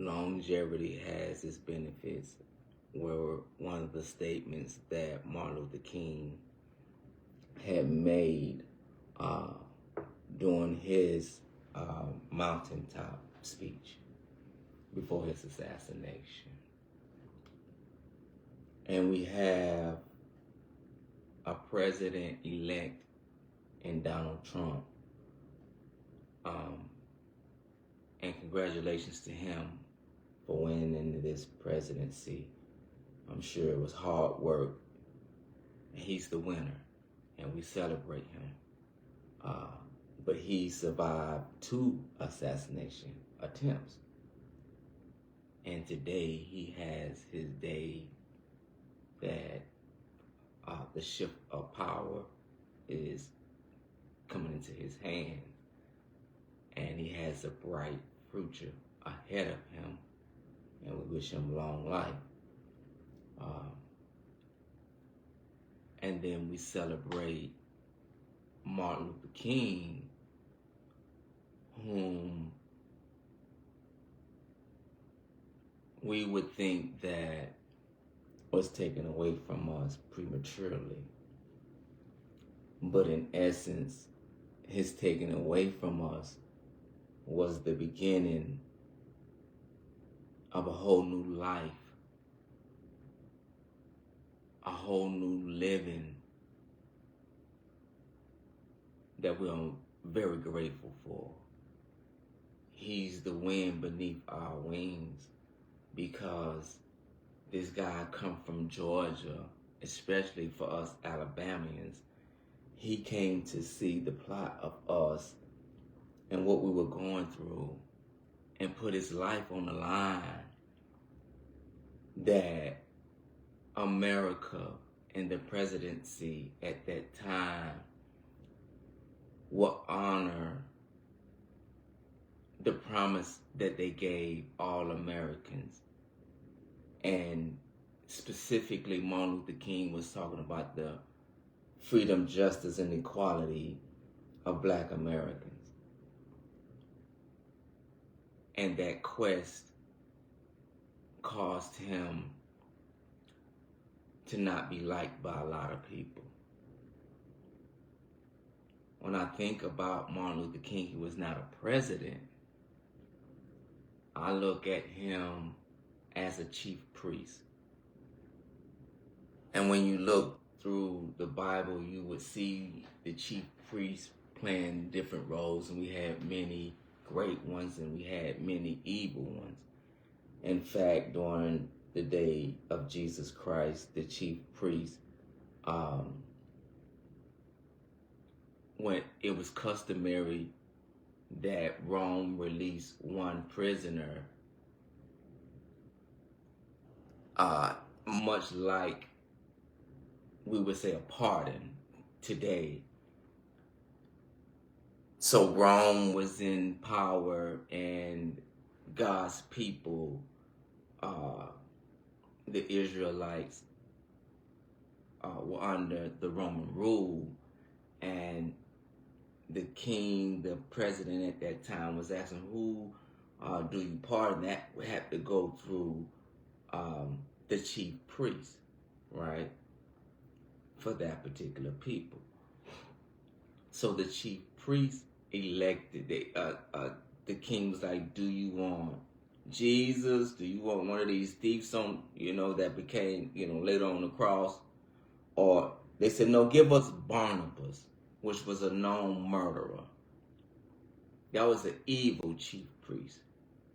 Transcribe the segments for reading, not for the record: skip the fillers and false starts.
longevity has its benefits were one of the statements that Martin Luther King had made uh, during his mountaintop speech before his assassination. And we have a president-elect in Donald Trump. And congratulations to him for winning into this presidency. I'm sure it was hard work. He's the winner, and we celebrate him. But he survived 2 assassination attempts. And today he has his day that the shift of power is coming into his hand. And he has a bright future ahead of him. And we wish him long life. And then we celebrate Martin Luther King, whom we would think that was taken away from us prematurely. But in essence, his taking away from us was the beginning of a whole new life, a whole new living that we are very grateful for. He's the wind beneath our wings, because this guy come from Georgia, especially for us Alabamians. He came to see the plot of us and what we were going through and put his life on the line that America and the presidency at that time will honor the promise that they gave all Americans. And specifically, Martin Luther King was talking about the freedom, justice, and equality of Black Americans. And that quest caused him to not be liked by a lot of people. When I think about Martin Luther King, he was not a president. I look at him as a chief priest. And when you look through the Bible, you would see the chief priest playing different roles, and we had many great ones and we had many evil ones. In fact, during the day of Jesus Christ, the chief priest, when it was customary that Rome release one prisoner, much like we would say a pardon today. So Rome was in power and God's people, the Israelites, were under the Roman rule, and the king, the president at that time, was asking, who do you pardon? That would have to go through the chief priest, right, for that particular people. So the chief priest elected, the king was like, do you want Jesus? Do you want one of these thieves on, that became, later on the cross? Or they said, no, give us Barnabas, which was a known murderer. That was an evil chief priest,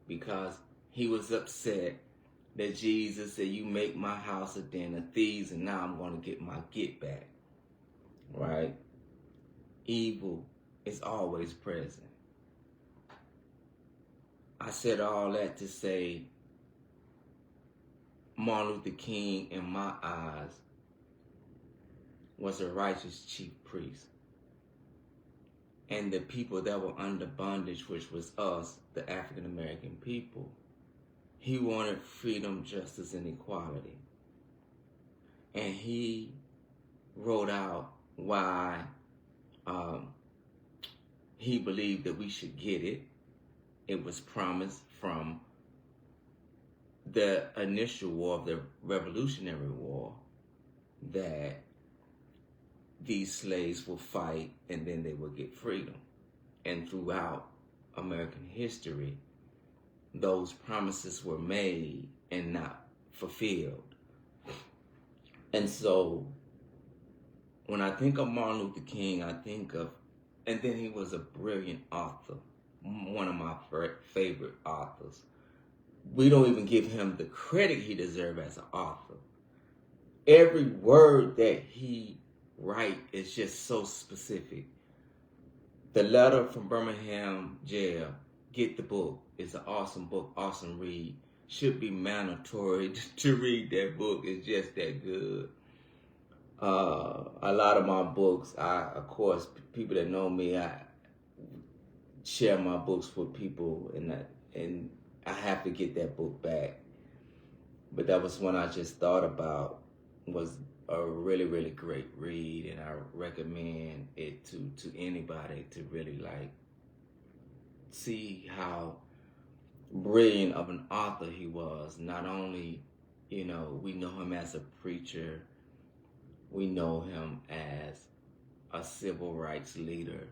because he was upset that Jesus said, you make my house a den of thieves, and now I'm going to get my get back, right? Evil is always present. I said all that to say Martin Luther King, in my eyes, was a righteous chief priest. And the people that were under bondage, which was us, the African American people, he wanted freedom, justice, and equality. And he wrote out why he believed that we should get it. It was promised from the initial war, the Revolutionary War, that these slaves will fight and then they will get freedom. And throughout American history, those promises were made and not fulfilled. And so when I think of Martin Luther King, I think of, and then he was a brilliant author, one of my favorite authors. We don't even give him the credit he deserves as an author. Every word that he writes is just so specific. The Letter from Birmingham Jail, get the book. It's an awesome book, awesome read. Should be mandatory to read that book. It's just that good. A lot of my books, of course, people that know me, I share my books with people, and I have to get that book back. But that was one I just thought about. Was a really, really great read, and I recommend it to anybody to really see how brilliant of an author he was. Not only, we know him as a preacher, we know him as a civil rights leader.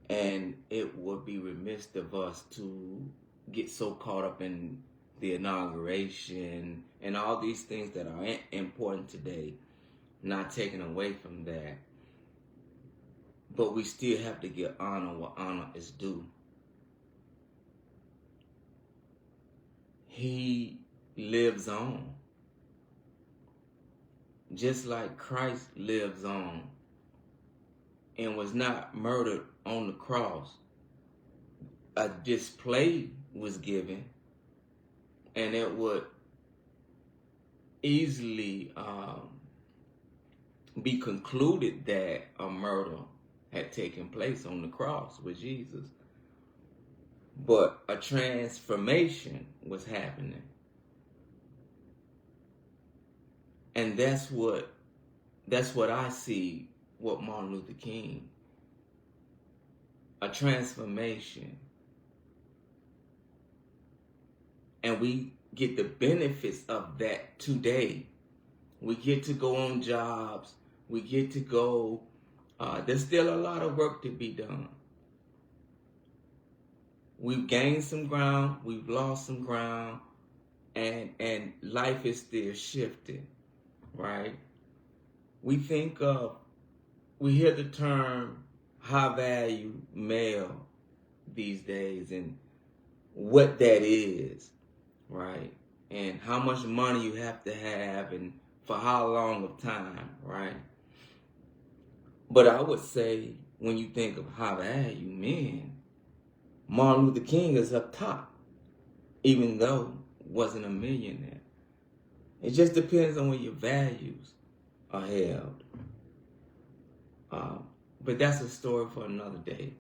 And it would be remiss of us to get so caught up in the inauguration and all these things that are important today, not taken away from that. But we still have to give honor what honor is due. He lives on. Just like Christ lives on and was not murdered on the cross. A display was given, and it would easily be concluded that a murder had taken place on the cross with Jesus. But a transformation was happening. And that's what I see with Martin Luther King. A transformation. And we get the benefits of that today. We get to go on jobs. We get to go. There's still a lot of work to be done. We've gained some ground. We've lost some ground. And life is still shifting, right? We hear the term high value male these days and what that is, right? And how much money you have to have and for how long of time, right? But I would say when you think of high value men, Martin Luther King is up top, even though wasn't a millionaire. It just depends on where your values are held. But that's a story for another day.